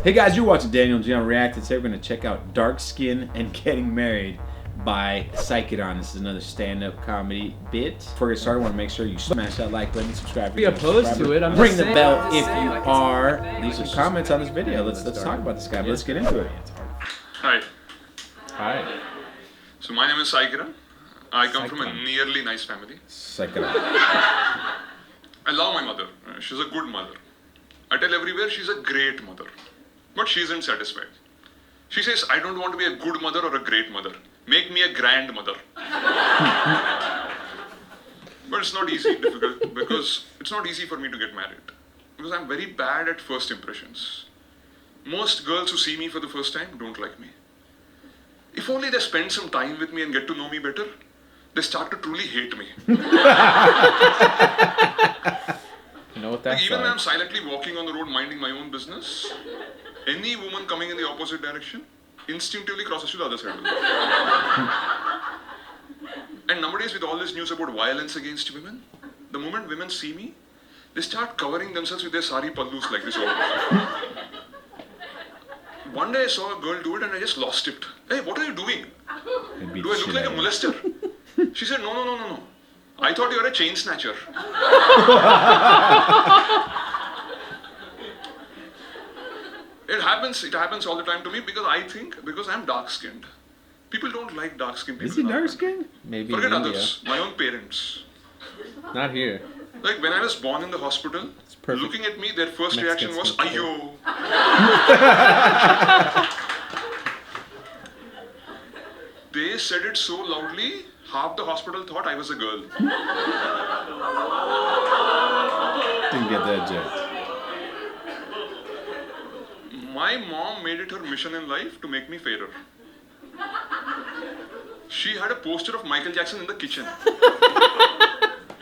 Hey guys, you're watching Daniel and Gian React. Today we're going to check out Dark Skin and Getting Married by Saikiran. This is another stand-up comedy bit. Before we get started, I want to make sure you smash that like button, subscribe. Be opposed to it. I'm Ring just the saying. bell if you are. Leave some comments on this video. Let's talk about this guy. But let's get into it. Hi. Hi. So my name is Saikiran. I come from a nearly nice family. Saikiran. I love my mother. She's a good mother. I tell everywhere she's a great mother. But she isn't satisfied. She says, I don't want to be a good mother or a great mother. Make me a grandmother. But it's not easy, difficult, because it's not easy for me to get married. Because I'm very bad at first impressions. Most girls who see me for the first time don't like me. If only they spend some time with me and get to know me better, they start to truly hate me. You know what that's Even when like. I'm silently walking on the road minding my own business, any woman coming in the opposite direction instinctively crosses to the other side of the road. And nowadays, with all this news about violence against women, the moment women see me, they start covering themselves with their sari pallus like this all over. One day I saw a girl do it and I just lost it. Hey, what are you doing? Do I look like a molester? She said, no. I thought you were a chain snatcher. It happens all the time to me because I'm dark skinned. People don't like dark skinned people. Is he dark skinned? Maybe Forget in India. others, my own parents. Not here. Like when I was born in the hospital, perfect. looking at me, their first Mexican reaction was, skin Ayo. They said it so loudly, half the hospital thought I was a girl. Didn't get that joke. My mom made it her mission in life to make me fairer. She had a poster of Michael Jackson in the kitchen.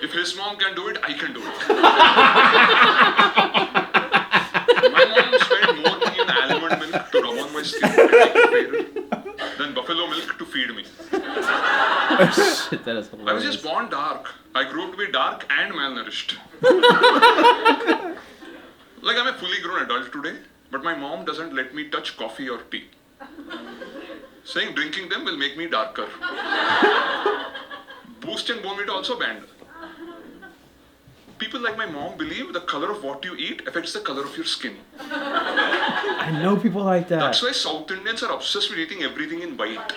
If his mom can do it, I can do it. My mom spent more money on almond milk to rub on my skin to make me fairer than buffalo milk to feed me. Shit, that is hilarious. I was just born dark. I grew up to be dark and malnourished. Like I'm a fully grown adult today, but my mom doesn't let me touch coffee or tea. Saying drinking them will make me darker. Boost and Bonvita also banned. People like my mom believe the color of what you eat affects the color of your skin. I know people like that. That's why South Indians are obsessed with eating everything in white.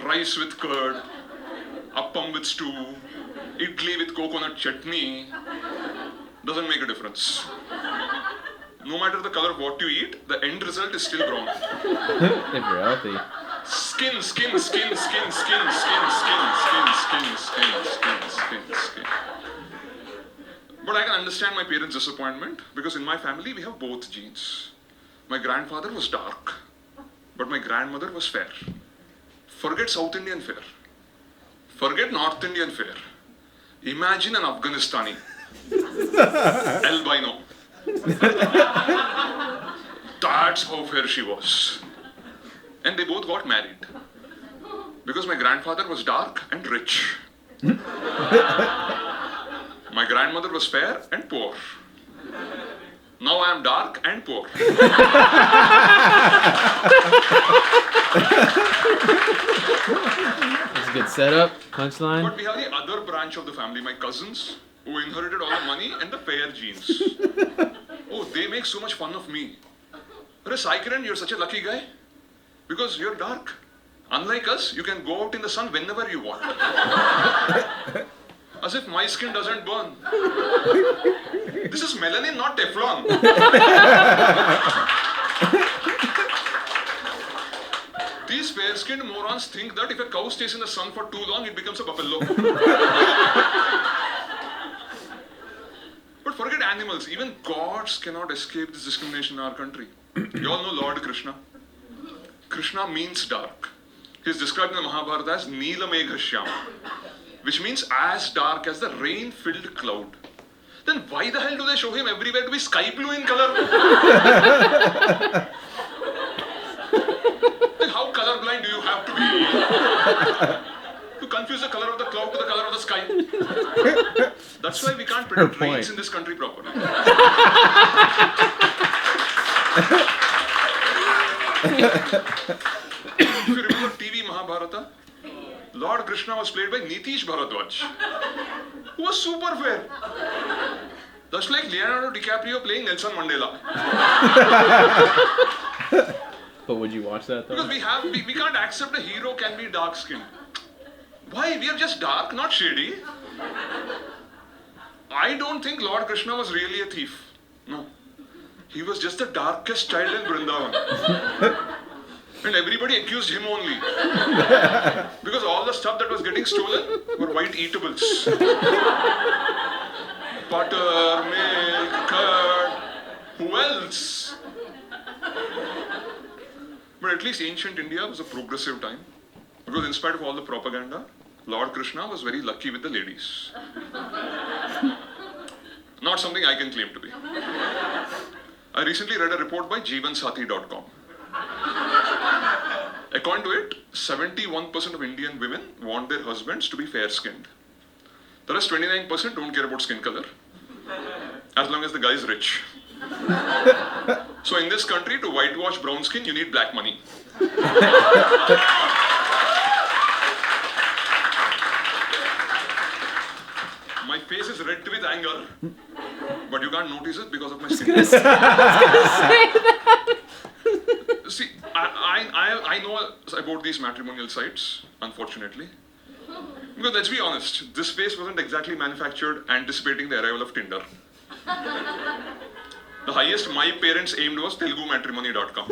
Rice with curd, appam with stew, idli with coconut chutney, doesn't make a difference. No matter the color of what you eat, the end result is still brown. If you're healthy. Skin. But I can understand my parents' disappointment because in my family we have both genes. My grandfather was dark, but my grandmother was fair. Forget South Indian fair. Forget North Indian fair. Imagine an Afghanistani. Albino. That's how fair she was. And they both got married. Because my grandfather was dark and rich. My grandmother was fair and poor. Now I am dark and poor. That's a good setup. Punchline. But we have the other branch of the family, my cousins, who inherited all the money and the fair genes. Oh, they make so much fun of me. Saikiran, you're such a lucky guy. Because you're dark. Unlike us, you can go out in the sun whenever you want. As if my skin doesn't burn. This is melanin, not Teflon. These fair-skinned morons think that if a cow stays in the sun for too long, it becomes a buffalo. But forget animals, even gods cannot escape this discrimination in our country. You all know Lord Krishna. Krishna means dark. He is described in the Mahabharata as Neela Meghashyam, which means as dark as the rain-filled cloud. Then why the hell do they show him everywhere to be sky blue in color? Then how colorblind do you have to be? to confuse the color of the cloud to the color of the sky. That's why we can't predict rains in this country properly. If you remember TV Mahabharata, Lord Krishna was played by Nitish Bharadwaj, who was super fair. That's like Leonardo DiCaprio playing Nelson Mandela. But would you watch that though? Because we can't accept a hero can be dark skinned. Why? We are just dark, not shady. I don't think Lord Krishna was really a thief. No. He was just the darkest child in Vrindavan. And everybody accused him only. Because all the stuff that was getting stolen were white eatables. Butter, milk, curd. Who else? But at least ancient India was a progressive time. Because in spite of all the propaganda, Lord Krishna was very lucky with the ladies. Not something I can claim to be. I recently read a report by jivansati.com. According to it, 71% of Indian women want their husbands to be fair-skinned. The rest 29% don't care about skin color, as long as the guy is rich. So in this country, to whitewash brown skin, you need black money. My face is red with anger, but you can't notice it because of my skin. See, I know about these matrimonial sites, unfortunately. Because let's be honest, this face wasn't exactly manufactured anticipating the arrival of Tinder. The highest my parents aimed was telugumatrimony.com.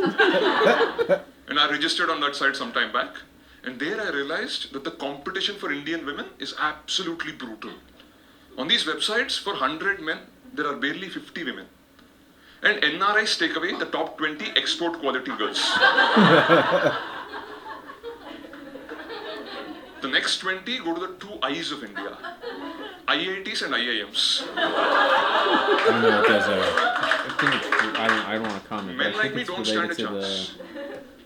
And I registered on that site some time back. And there I realized that the competition for Indian women is absolutely brutal. On these websites, for 100 men, there are barely 50 women. And NRIs take away the top 20 export quality girls. The next 20 go to the two eyes of India. IITs and IIMs. I don't know what those are. I don't want to comment. Men I like think me it's don't stand a related to chance.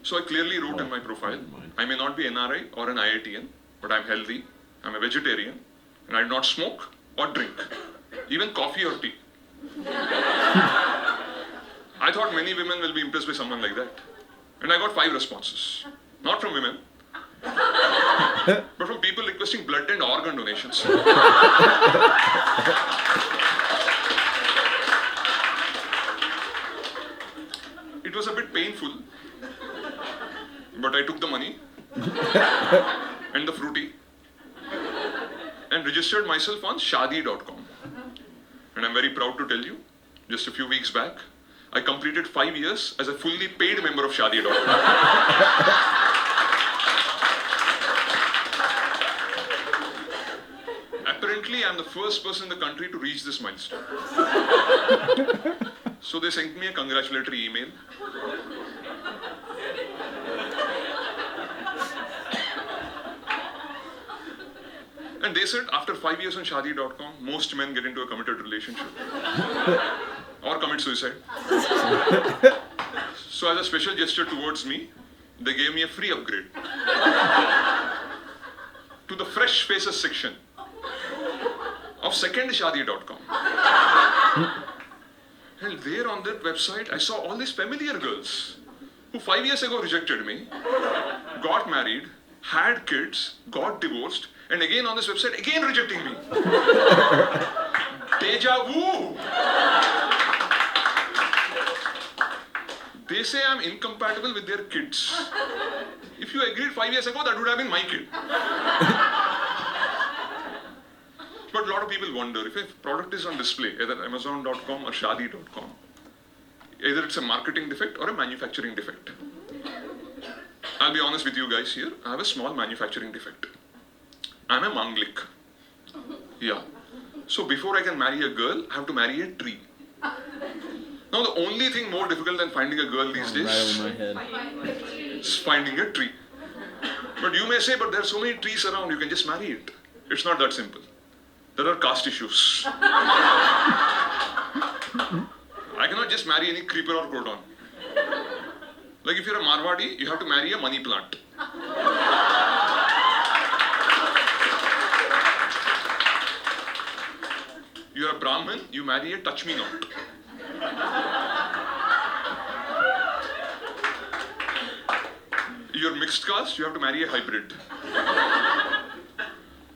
So I clearly wrote in my profile, I may not be NRI or an IITian, but I'm healthy, I'm a vegetarian, and I do not smoke or drink, even coffee or tea. I thought many women will be impressed by someone like that. And I got 5 responses. Not from women, but from people requesting blood and organ donations. It was a bit painful, but I took the money and the fruity and registered myself on shadi.com. And I'm very proud to tell you, just a few weeks back, I completed 5 years as a fully paid member of shadi.com. Apparently, I'm the first person in the country to reach this milestone. So they sent me a congratulatory email. And they said after 5 years on shadi.com, most men get into a committed relationship or commit suicide. So as a special gesture towards me, they gave me a free upgrade to the fresh faces section of secondshadi.com. And there on that website, I saw all these familiar girls who 5 years ago rejected me, got married, had kids, got divorced, and again on this website, again rejecting me. Deja vu! They say I'm incompatible with their kids. If you agreed 5 years ago, that would have been my kid. But a lot of people wonder, if a product is on display, either Amazon.com or Shadi.com, either it's a marketing defect or a manufacturing defect. I'll be honest with you guys here, I have a small manufacturing defect. I'm a manglik. Yeah. So before I can marry a girl, I have to marry a tree. Now the only thing more difficult than finding a girl these days Right over my head. is finding a tree. But you may say, but there are so many trees around, you can just marry it. It's not that simple. There are caste issues. I cannot just marry any creeper or cordon. Like if you're a Marwadi, you have to marry a money plant. You're a Brahmin, you marry a touch me not. You're mixed caste, you have to marry a hybrid.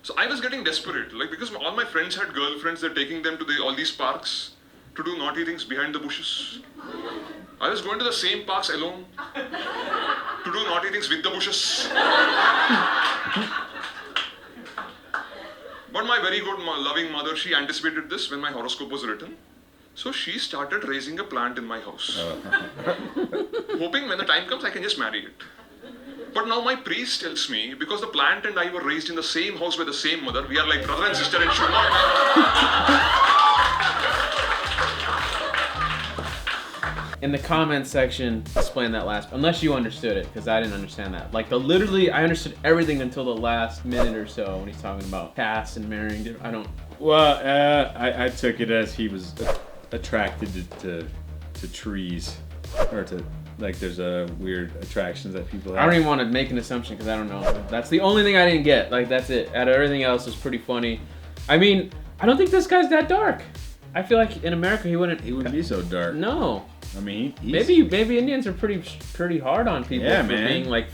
So I was getting desperate, like because all my friends had girlfriends, they're taking them to all these parks to do naughty things behind the bushes. I was going to the same parks alone to do naughty things with the bushes. But my very good, loving mother, she anticipated this when my horoscope was written. So she started raising a plant in my house. Hoping when the time comes, I can just marry it. But now my priest tells me, because the plant and I were raised in the same house by the same mother, we are like brother and sister and should not. In the comments section, explain that last, unless you understood it, because I didn't understand that. Like literally, I understood everything until the last minute or so when he's talking about caste and marrying. I don't. Well, I took it as he was attracted to trees, or to like there's weird attractions that people have. I don't even want to make an assumption because I don't know. That's the only thing I didn't get. Like that's it. Out of everything else was pretty funny. I mean, I don't think this guy's that dark. I feel like in America he wouldn't be so dark. No. I mean, maybe Indians are pretty hard on people for being like.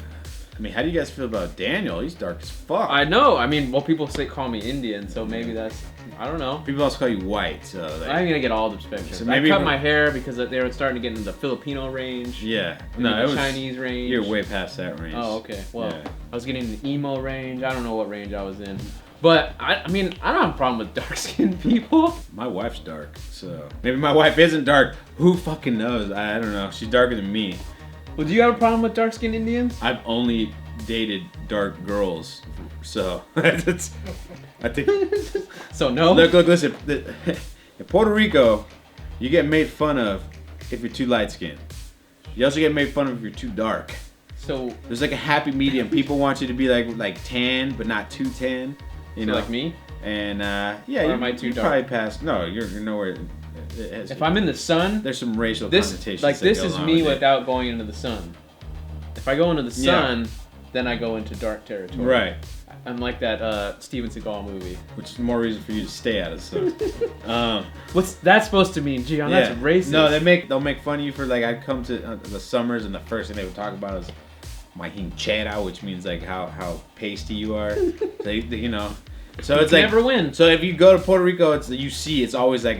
I mean, how do you guys feel about Daniel? He's dark as fuck. I know. I mean, well, people call me Indian, so maybe that's. I don't know. People also call you white, so. Like, I'm gonna get all the spectrum. So maybe I cut my hair because they were starting to get into the Filipino range. Yeah. No, it was Chinese range. You're way past that range. Oh, okay. Well, yeah. I was getting the emo range. I don't know what range I was in. But, I mean, I don't have a problem with dark-skinned people. My wife's dark, so... Maybe my wife isn't dark. Who fucking knows? I don't know. She's darker than me. Well, do you have a problem with dark-skinned Indians? I've only dated dark girls, so... I think... So, no? Look, listen. In Puerto Rico, you get made fun of if you're too light-skinned. You also get made fun of if you're too dark. So... There's like a happy medium. People want you to be like tan, but not too tan. You know, like me? And yeah, or am I too dark? Probably past. No, you're nowhere. If I'm in the sun, there's some racial connotations. Like this is me without going into the sun. If I go into the sun, then I go into dark territory. Right. I'm like that Steven Seagal movie. Which is more reason for you to stay out of the sun. What's that supposed to mean, Gian? That's racist. No, they'll make fun of you for like I'd come to the summers and the first thing they would talk about is my hinchera, which means like how pasty you are. you know. So it's like never win. So if you go to Puerto Rico, it's always like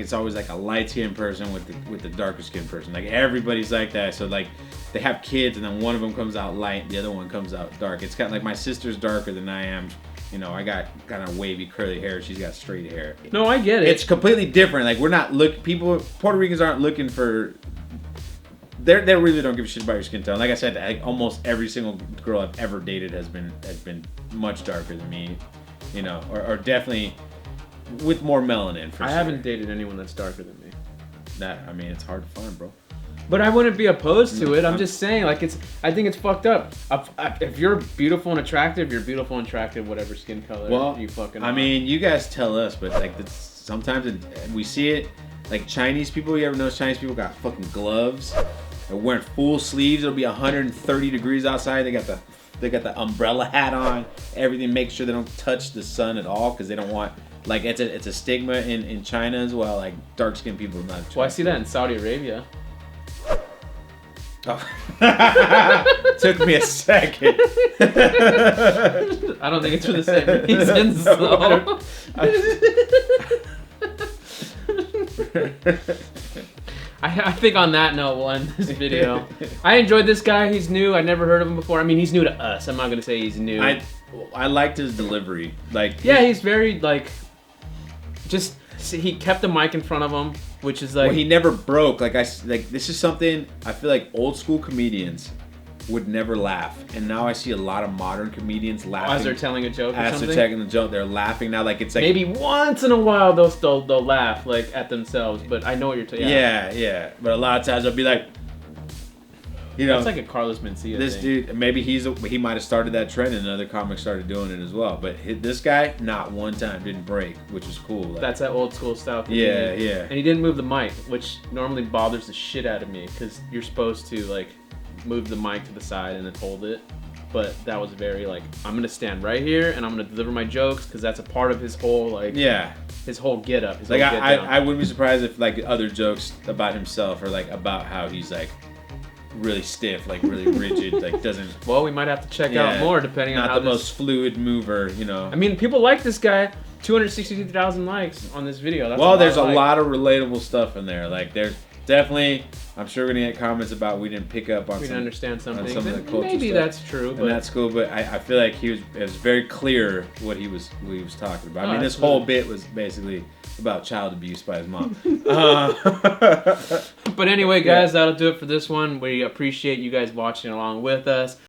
a light skinned person with the darker skinned person. Like everybody's like that. So like they have kids and then one of them comes out light, the other one comes out dark. It's kind of like my sister's darker than I am. You know, I got kind of wavy curly hair. She's got straight hair. No, I get it. It's completely different. Like we're not Puerto Ricans aren't looking for. They really don't give a shit about your skin tone. Like I said, like almost every single girl I've ever dated has been much darker than me, you know, or definitely with more melanin. I haven't dated anyone that's darker than me. I mean, it's hard to find, bro. But I wouldn't be opposed to it. I'm just saying, like I think it's fucked up. If you're beautiful and attractive, you're beautiful and attractive, whatever skin color you fucking. I mean, you guys tell us, but like sometimes we see it. Like Chinese people, you ever notice Chinese people got fucking gloves? They're wearing full sleeves. It'll be 130 degrees outside. They got the umbrella hat on. Everything. Make sure they don't touch the sun at all because they don't want. Like it's a stigma in China as well. Like dark skinned people not. Well, I see that in Saudi Arabia. Oh. Took me a second. I don't think it's for the same reasons. I think on that note we'll end this video. I enjoyed this guy. He's new. I never heard of him before. I mean, he's new to us. I'm not gonna say he's new. I liked his delivery. Like he's very like. Just he kept the mic in front of him, which is like. Well, he never broke. This is something I feel like old school comedians would never laugh, and now I see a lot of modern comedians laughing as they're telling a joke. As they're telling the joke, they're laughing now. Like it's like maybe once in a while they'll laugh like at themselves, but I know what you're talking. Yeah. But a lot of times they'll be like, you know, it's like a Carlos Mencia. This thing. Dude, maybe he might have started that trend, and another comic started doing it as well. But this guy, not one time didn't break, which is cool. Like, that's that old school style. Yeah. And he didn't move the mic, which normally bothers the shit out of me because you're supposed to like. Move the mic to the side and then hold it, but that was very like I'm gonna stand right here and I'm gonna deliver my jokes because that's a part of his whole like his whole get-up. His Like whole get-down. I wouldn't be surprised if like other jokes about himself or like about how he's like really stiff, like really rigid, like doesn't. Well, we might have to check out more depending on not how the most fluid mover, you know. I mean, people like this guy. 262,000 likes on this video. That's There's a like. lot of relatable stuff in there. Like there's definitely, I'm sure we're gonna get comments about we didn't pick up on. We didn't understand some things. Some of the culture Maybe stuff. that's true, but And that's cool. But I feel like it was very clear what he was talking about. I mean, this absolutely. whole bit was basically about child abuse by his mom. But anyway, guys, that'll do it for this one. We appreciate you guys watching along with us.